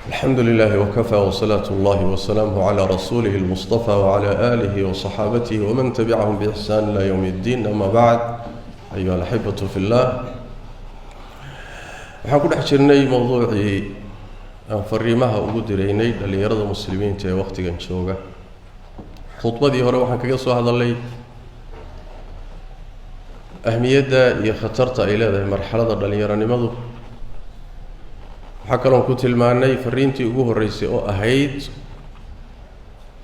الحمد لله وكفى وصلاة الله وسلامه على رسوله المصطفى وعلى آله وصحابته ومن تبعهم بإحسان إلى يوم الدين. أما بعد أيها الأحبة في الله، waxaan ku dhex jirnay mowduucii aan fariimaha ugu diraynay dhalinyarada muslimiinta ee waqtigan jooga. khudbadii hore waxaan kaga soo hadalnay ahmiyadda iyo khatarta ay leedahay marxalada dhalinyaranimadu. waxaa kaloon ku tilmaanay fariintii ugu horreysay oo ahayd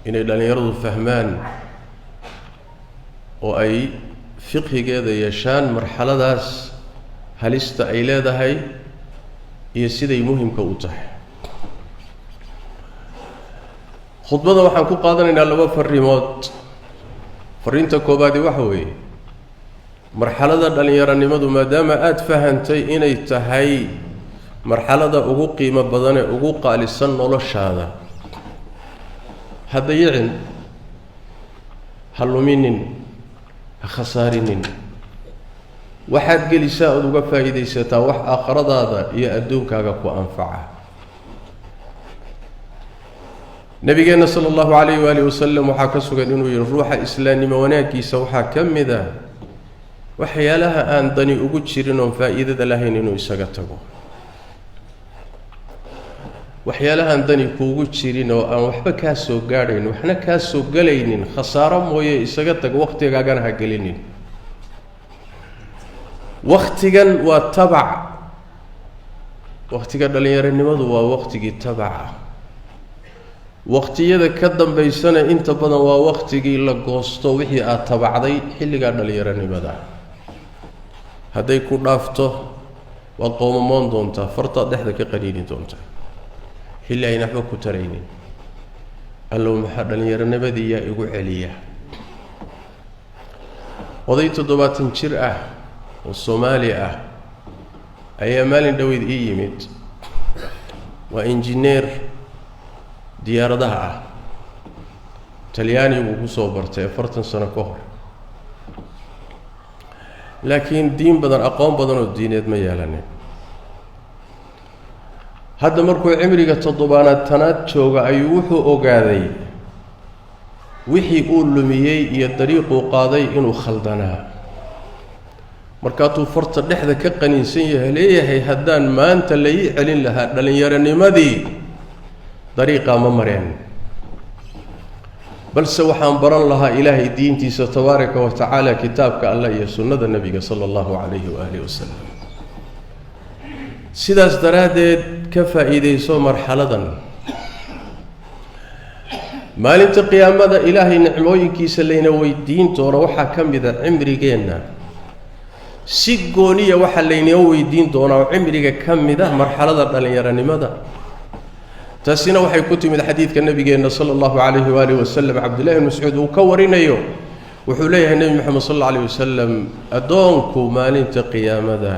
inay dhalinyaradu fahmaan oo ay fiqhigeeda yeeshaan marxaladaas halista ay leedahay iyo siday muhiimka u tahay. khudbada waxaan ku qaadanaynaa laba fariimood. fariinta koobaadi waxa weeye marxalada dhalinyaranimadu maadaama aada fahantay inay tahay marxalada ugu qiimo badan ee ugu qaalisan noloshaada, ha dayicin, ha luminin, ha khasaarinin. waxaad gelisaa ood uga faa'iidaysataa wax aakhiradaada iyo adduunkaaga ku anfaca. nabigeenna sala allahu calayhi waalihi wasalam waxaa ka sugan inuu yihi ruuxa islaamnimo wanaaggiisa waxaa ka mid a waxyaalaha aan dani ugu jirin oon faa'iidada lahayn inuu isaga tago. waxyaalahaan dani kuugu jirin oo aan waxba kaa soo gaadhayn, waxna kaa soo gelaynin, khasaaro mooye isaga tag, wakhtigaagana ha gelinin. wakhtigan waa tabac. wakhtiga dhalinyaranimadu waa wakhtigii tabaca. wakhtiyada ka dambaysana inta badan waa wakhtigii la goosto wixii aada tabacday xilligaa dhalinyaranimada. hadday ku dhaafto waad qoomamoon doontaa, fartaad dhexda ka qaniini doontaa xilli ayna waxba ku taraynin. allow maxaa dhallinyaranimadii yaa igu celiya. oday 70 jir ah oo Soomaali ah ayaa maalin dhaweyd ii yimid. waa injineer diyaaradaha ah, talyaani buu ku soo bartay 40 sano ka hor, laakiin diin badan, aqoon badan oo diineed ma yeelanin. hadda markuu cimriga 70aad jooga ayuu wuxuu ogaaday wixii uu lumiyey iyo dariiquu qaaday inuu khaldanaa. markaasuu farta dhexda ka qaniinsan yahay, leeyahay haddaan maanta la ii celin lahaa dhallinyaranimadii dariiqaa ma mareen, balse waxaan baran lahaa ilaahay diintiisa tabaaraka wa tacaala, kitaabka allah iyo sunnada nebiga sala allahu calayhi waaalih wasalam. sidaas daraaddeed ka faa'iidayso marxaladan. maalinta qiyaamada ilaahay nicmooyinkiisa layna weydiin doono waxaa ka mid a cimrigeenna. si gooniya waxaa laynoo weydiin doonaa oo cimriga ka mid ah marxalada dhalinyaranimada. taasina waxay ku timid xadiidka nabigeenna sala allahu calayhi waalihi wasalam, cabdullahi ibn mascuud uu ka warinayo. wuxuu leeyahay nebi moxamed sal alla alayh wasalam, addoonku maalinta qiyaamada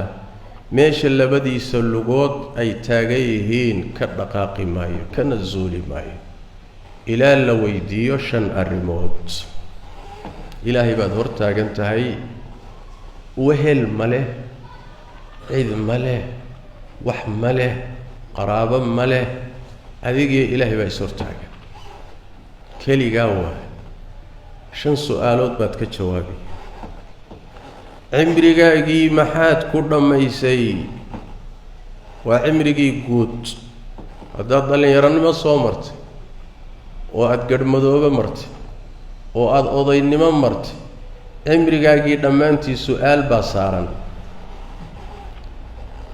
meesha labadiisa lugood ay taagan yihiin ka dhaqaaqi maayo, kana zuuli maayo ilaa la weydiiyo 5 arrimood. ilaahay baad hor taagan tahay, wehel ma leh, cid ma leh, wax ma leh, qaraabo ma leh, adigiyo ilaahay baa is hortaagan keligaa. waa 5 su-aalood baad ka jawaabi. cimrigaagii maxaad ku dhammaysay? waa cimrigii guud. haddaad dhallinyaranimo soo martay oo aada garhmadoobe martay oo aada odaynimo martay, cimrigaagii dhammaantii su-aal baa saaran.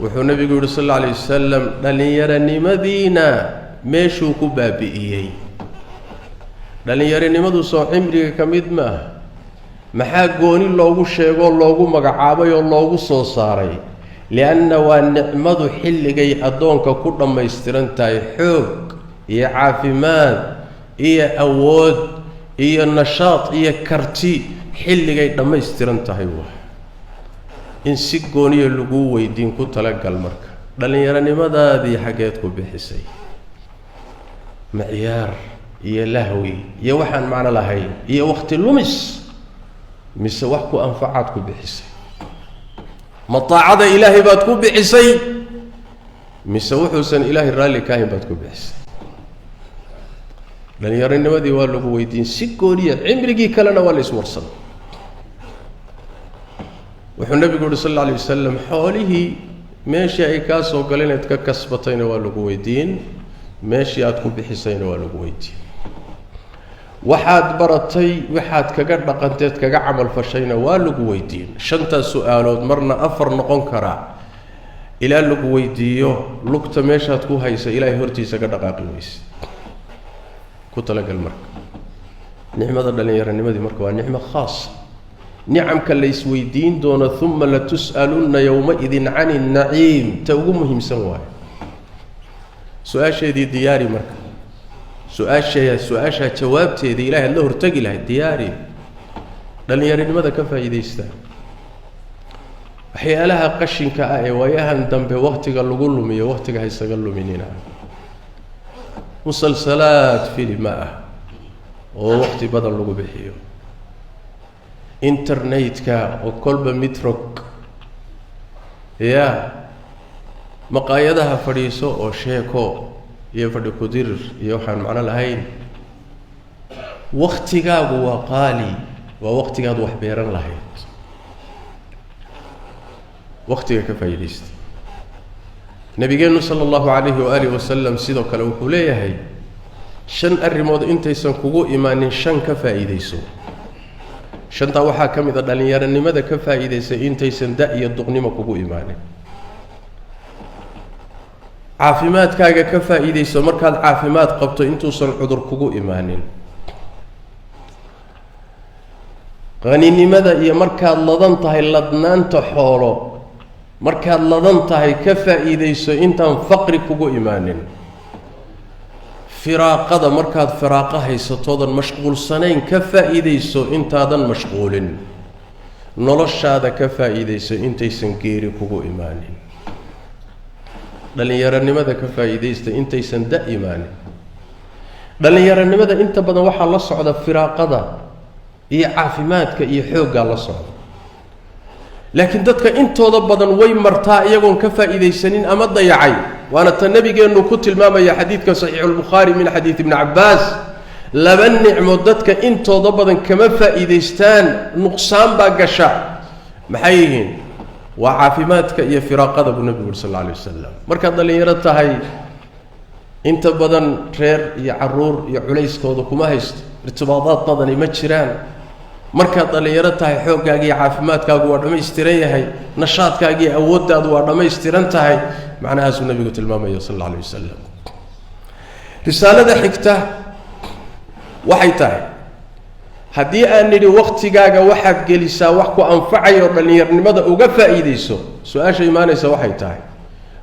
wuxuu nebigu yihi sal alla alayh wasalam, dhallinyaranimadiina meeshuu ku baabi'iyey. dhallinyaranimadu soo cimriga ka mid ma ah. maxaa gooni loogu sheegoo loogu magacaabay oo loogu soo saaray? lianna waa nicmadu xilligay addoonka ku dhammaystiran tahay xoog iyo caafimaad iyo awood iyo nashaad iyo karti xilligay dhammaystiran tahay. waa in si gooniya laguu weydiin ku talagal. marka dhallinyaranimadaadii xaggeed ku bixisay? ma ciyaar iyo lahwi iyo waxaan macno lahayn iyo wakhti lumis, mise wax ku anfacaad ku bixisay? ma taacada ilaahay baad ku bixisay mise wuxuusan ilaahay raalli ka ahayn baad ku bixisay dhallinyaranimadii waa lagu weydiin si gooniya cimrigii kalena waa la iswarsan wuxuu nabigu yidhi sal alla alay wasalam xoolihii meeshii ay kaa soo galeen aad ka kasbatayna waa lagu weydiin meeshii aad ku bixisayna waa lagu weydiin waxaad baratay waxaad kaga dhaqanteed kaga camal fashayna waa lagu weydiin shantaas su-aalood marna afar noqon karaa ilaa lagu weydiiyo lugta meeshaad ku haysa ilaahay hortiisa ka dhaqaaqi weyse ku talagal marka nicmada dhallinyaranimadii marka waa nicmo khaasa nicamka la isweydiin doono uma latus'alunna yowmaidin cani nnaciim ta ugu muhiimsan waayo su-aasheedii diyaari marka su-aashaa jawaabteedii ilahay ad la hortegi lahayd diyaari dhallinyarinimada ka faa'iidaysta waxyaalaha qashinka ah ee waayahan dambe waktiga lagu lumiyo waktiga ha isaga luminina musalsalaad filima ah oo wakti badan lagu bixiyo internetka oo kolba midrog ya maqaayadaha fadhiiso oo sheeko iyo fadhi kudirir iyo waxaan macno lahayn waktigaagu waa qaali waa waktigaad wax beeran lahayd waktiga ka faa'iidaysta nabigeennu sala allahu calayhi waaalih wasalam sidoo kale wuxuu leeyahay 5 arrimood intaysan kugu imaanin 5 ka faa'iidayso shantaa waxaa ka mid a dhallinyaranimada ka faa'iidaysay intaysan da' iyo duqnimo kugu imaanin caafimaadkaaga ka faa'iidayso markaad caafimaad qabto intuusan cudur kugu imaanin qaninimada iyo markaad ladan tahay ladnaanta xoolo markaad ladan tahay ka faa'iidayso intaan faqri kugu imaanin firaaqada markaad firaaqo haysatoodan mashquulsanayn ka faa'iidayso intaadan mashquulin noloshaada ka faa'iidayso intaysan geeri kugu imaanin dhallinyaranimada ka faa'iidaysta intaysan da' imaanin dhallinyaranimada inta badan waxaa la socda firaaqada iyo caafimaadka iyo xooggaa la socda laakiin dadka intooda badan way martaa iyagoon ka faa'iidaysanin ama dayacay waana ta nabigeennu ku tilmaamaya xadiidka saxiixulbukhaari min xadiid ibni cabbaas 2 nicmo dadka intooda badan kama faa'iidaystaan nuqsaan baa gasha maxay yihiin waa caafimaadka iyo firaaqada buu nabigu yuri sal alla alay wasalam markaad dhallinyaro tahay inta badan reer iyo caruur iyo culayskooda kuma haysto irtibaadaad badani ma jiraan markaad dhallinyaro tahay xooggaaga iyo caafimaadkaagu waa dhammaystiran yahay nashaadkaaga iyo awooddaadu waa dhammaystiran tahay macnahaasuu nabigu tilmaamaya sal alla alay wasalam risaalada xigta waxay tahay haddii aan nidhi waktigaaga waxaad gelisaa wax ku anfacayo dhallinyarnimada uga faa'iidayso su-aasha imaanaysa waxay tahay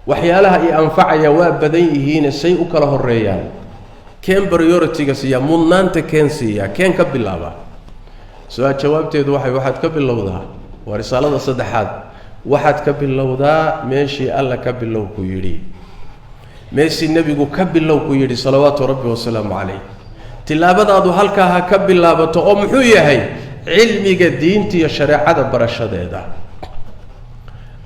waxyaalaha i anfacaya waa badan yihiine say u kala horeeyaan keen priority-ga siiyaa mudnaanta keen siiyaa keen ka bilaabaa su-aal jawaabteedu waxaad ka bilowdaa waa risaalada 3aad waxaad ka bilowdaa meeshii alla ka bilow ku yidhi meeshii nebigu ka bilow ku yidhi salawaatu rabbi wasalaamu calayh tilaabadaadu halkaa ha ka bilaabato oo muxuu yahay cilmiga diinta iyo shareecada barashadeeda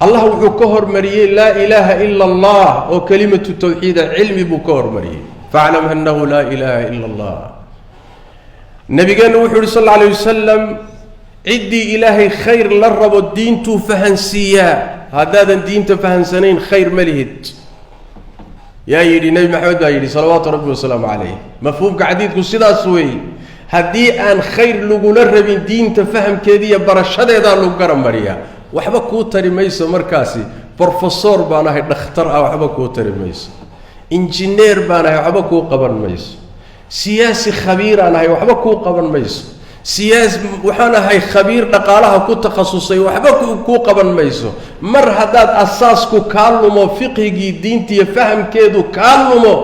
allah wuxuu ka hormariyey laa ilaaha ila allah oo kelimatu tawxiida cilmi buu ka hormariyey faclam annahu laa ilaaha ila allah nabigeennu wuxuu yihi sal alla alay wasalam ciddii ilaahay khayr la rabo diintuu fahansiiyaa haddaadan diinta fahansanayn khayr ma lihid yaa yidhi nebi maxamed baa yidhi salawaatu rabbi wasalaamu calayh mafhuumka xadiidku sidaas weeye haddii aan khayr lagula rabin diinta fahamkeeda iyo barashadeedaa lagu garamariyaa waxba kuu tari mayso markaasi brofesor baan ahay dhakhtar ah waxba kuu tari mayso injineer baan ahay waxba kuu qaban mayso siyaasi khabiiraan ahay waxba kuu qaban mayso waxaan ahay khabiir dhaqaalaha ku takhasusay waxba kuu qaban mayso mar haddaad asaasku kaa lumo fiqhigii diinta iyo fahamkeedu kaa lumo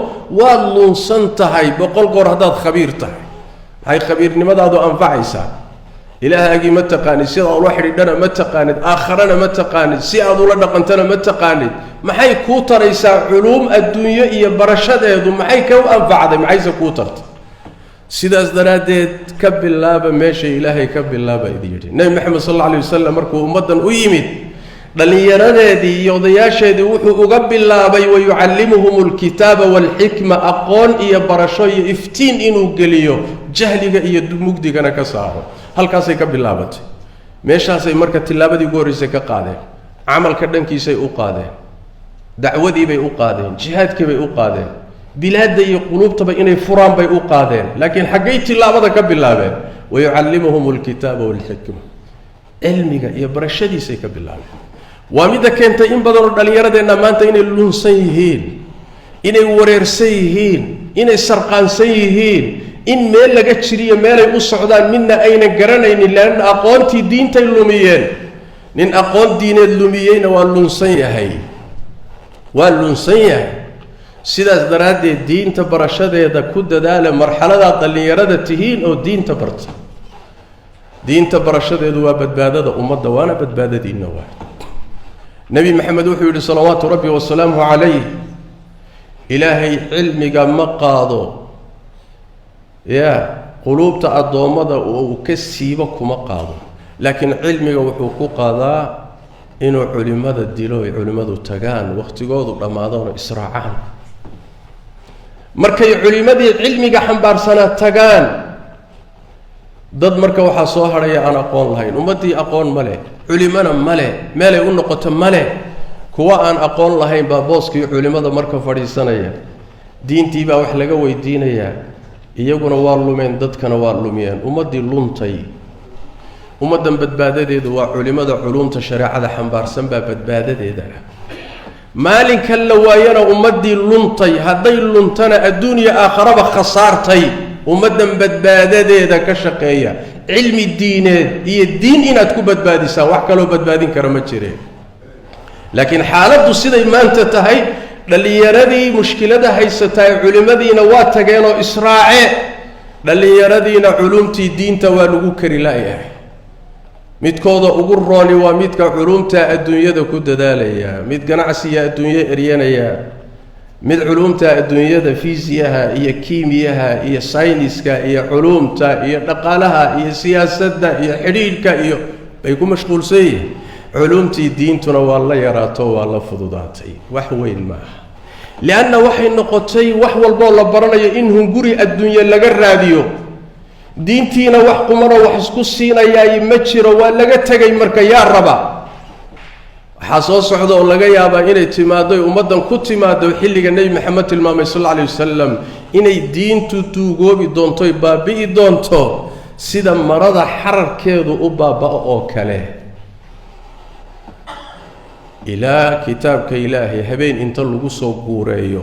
waad lunsan tahay 100 goor haddaad khabiir tahay maxay khabiirnimadaadu anfacaysaa ilaahagii ma taqaanid sida ula xidhiidhana ma taqaanid aakharana ma taqaanid si aad ula dhaqantana ma taqaanid maxay kuu taraysaa culuum adduunyo iyo barashadeedu maxay ka anfacday maxayse kuu tartay sidaas daraaddeed ka bilaaba meesha ilaahay ka bilaaba idin yidhi nebi maxamed sal alla alay wasalam markuu ummaddan u yimid dhalinyaradeedii iyo odayaasheedii wuxuu uga bilaabay wayucallimuhum alkitaaba walxikma aqoon iyo barasho iyo iftiin inuu geliyo jahliga iyo mugdigana ka saaro halkaasay ka bilaabatay meeshaasay marka tilaabadii ugu horreysay ka qaadeen camalka dhankiisay u qaadeen dacwadii bay u qaadeen jihaadkii bay u qaadeen bilaadda iyo quluubtaba inay furaan bay u qaadeen laakiin xaggay tilaabada ka bilaabeen wayucallimuhum alkitaaba walxikma cilmiga iyo barashadiisay ka bilaabeen waa midda keentay in badan oo dhallinyaradeenna maanta inay lunsan yihiin inay wareersan yihiin inay sarqaansan yihiin in meel laga jiriyo meelay u socdaan midna aynan garanaynin leanna aqoontii diintay lumiyeen nin aqoon diineed lumiyeyna waa lunsan yahay sidaas daraaddeed diinta barashadeeda ku dadaala marxaladaad dhallinyarada tihiin oo diinta barta diinta barashadeedu waa badbaadada ummadda waana badbaadadiinna waa nebi maxamed wuxuu yidhi salawaatu rabbi wasalaamu calayh ilaahay cilmiga ma qaado quluubta addoommada uu ka siibo kuma qaado laakiin cilmiga wuxuu ku qaadaa inuu culimmada dilo ay culimmadu tagaan wakhtigoodu dhammaadona israacaan markay culimmadii cilmiga xambaarsanaa tagaan dad marka waxaa soo hadhaya aan aqoon lahayn ummaddii aqoon ma leh culimana ma leh meelay u noqoto ma leh kuwa aan aqoon lahayn baa booskii culimmada marka fadhiisanaya diintii baa wax laga weydiinayaa iyaguna waa lumeen dadkana waa lumiyeen ummaddii luntay ummaddan badbaadadeedu waa culimmada culumta shareecada xambaarsan baa badbaadadeeda maalinka la waayana ummaddii luntay hadday luntana adduuniya aakharaba khasaartay ummaddan badbaadadeeda ka shaqeeya cilmi diineed iyo diin inaad ku badbaadisaan wax kaloo badbaadin kara ma jireen laakiin xaaladdu siday maanta tahay dhallinyaradii mushkilada haysataa culimmadiina waa tageenoo israace dhallinyaradiina culumtii diinta waa lagu kari la'yahay midkooda ugu rooni waa midka culumta adduunyada ku dadaalaya mid ganacsiga adduunyo eryanaya mid culumta adduunyada fiisiyaha iyo kiimiyaha iyo sayniska iyo culumta iyo dhaqaalaha iyo siyaasadda iyo xidhiidhka iyo bay ku mashquulsan yihiin culumtii diintuna waa la yaraato waa la fududaatay wax weyn maaha lianna waxay noqotay wax walboo la baranayo in hunguri adduunye laga raadiyo diintiina wax qumano wax isku siinayaay ma jiro waa laga tegay marka yaa raba waxaa soo socda oo laga yaabaa inay timaado ummaddan ku timaado xilliga nebi maxamed tilmaamay sal alla alay wasalam inay diintu duugoobi doonto ay baabi'i doonto sida marada xararkeedu u baaba'o oo kale ilaa kitaabka ilaahay habeen inta lagu soo guureeyo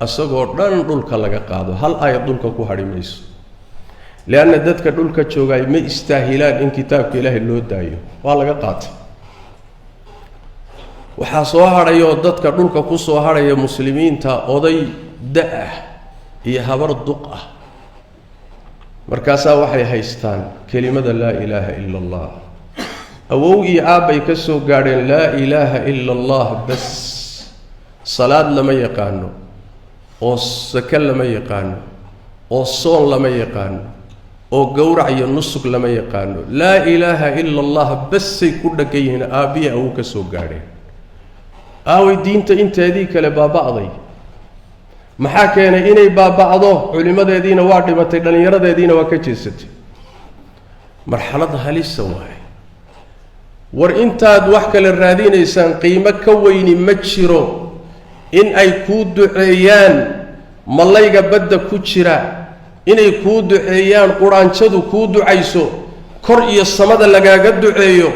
asagoo dhan dhulka laga qaado hal aayad dhulka ku hadhi mayso leanna dadka dhulka joogaay ma istaahilaan in kitaabka ilaahay loo daayo waa laga qaatay waxaa soo hadhayoo dadka dhulka ku soo hadhaya muslimiinta oday da-ah iyo habar duq ah markaasaa waxay haystaan kelimada laa ilaaha ila allah awow iyo aabbay ka soo gaadheen laa ilaaha ila allah bas salaad lama yaqaano oo sake lama yaqaano oo soon lama yaqaano oo gowrac iyo nusug lama yaqaano laa ilaaha ila allah basay ku dhagan yihiin aabbiya awow ka soo gaadheen aaway diinta inteedii kale baaba'day maxaa keenay inay baaba'do culimmadeediina waa dhimatay dhallinyaradeediina waa ka jeesatay marxalada halisa waaye war intaad wax kale raadinaysaan qiimo ka weyni ma jiro in ay kuu duceeyaan mallayga badda ku jira inay kuu duceeyaan quraanjadu kuu ducayso kor iyo samada lagaaga duceeyo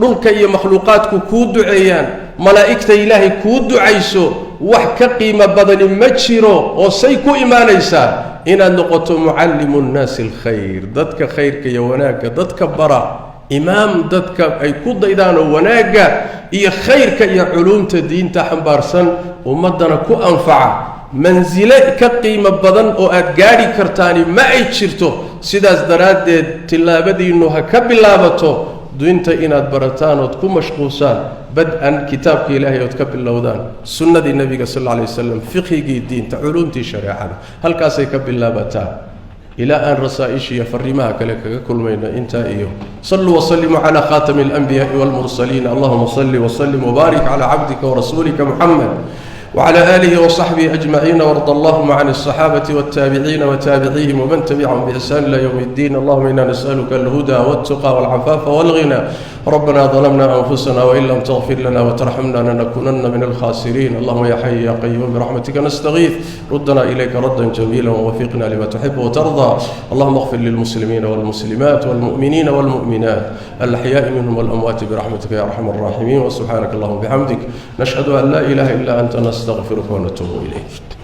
dhulka iyo makhluuqaadku kuu duceeyaan malaa'igta ilaahay kuu ducayso wax ka qiimo badani ma jiro oo say ku imaanaysaa inaad noqoto mucallimu nnaasi alkhayr dadka khayrka iyo wanaagga dadka bara imaam dadka ay ku daydaanoo wanaagga iyo khayrka iyo culumta diinta xambaarsan ummaddana ku anfaca mansile ka qiimo badan oo aad gaadhi kartaani ma ay jirto sidaas daraaddeed tillaabadiinnu ha ka bilaabato diinta inaad barataan ood ku mashquulsaan bad-an kitaabka ilaahay ood ka bilowdaan sunnadii nebiga sal alla alay wasalam fiqhigii diinta culumtii shareecada halkaasay ka bilaabataa إلى أن رسائشي فرمها كلك كل من أنت إياه. صلوا وسلموا على خاتم الأنبياء والمرسلين. اللهم صل وسلم وبارك على عبدك ورسولك محمد وعلى آله وصحبه أجمعين، وارض اللهم عن الصحابة والتابعين وتابعيهم ومن تبعهم بإحسان إلى يوم الدين. اللهم إنا نسألك الهدى والتقى والعفاف والغنى. ربنا ظلمنا أنفسنا وإن لم تغفر لنا وترحمنا لنكونن من الخاسرين. اللهم يا حي يا قيوم برحمتك نستغيث، ردنا إليك ردا جميلا ووفقنا لما تحب وترضى. اللهم اغفر للمسلمين والمسلمات والمؤمنين والمؤمنات الأحياء منهم والأموات برحمتك يا أرحم الراحمين. وسبحانك اللهم وبحمدك نشهد أن لا إله إلا أنت نستغفرك ونتوب إليك.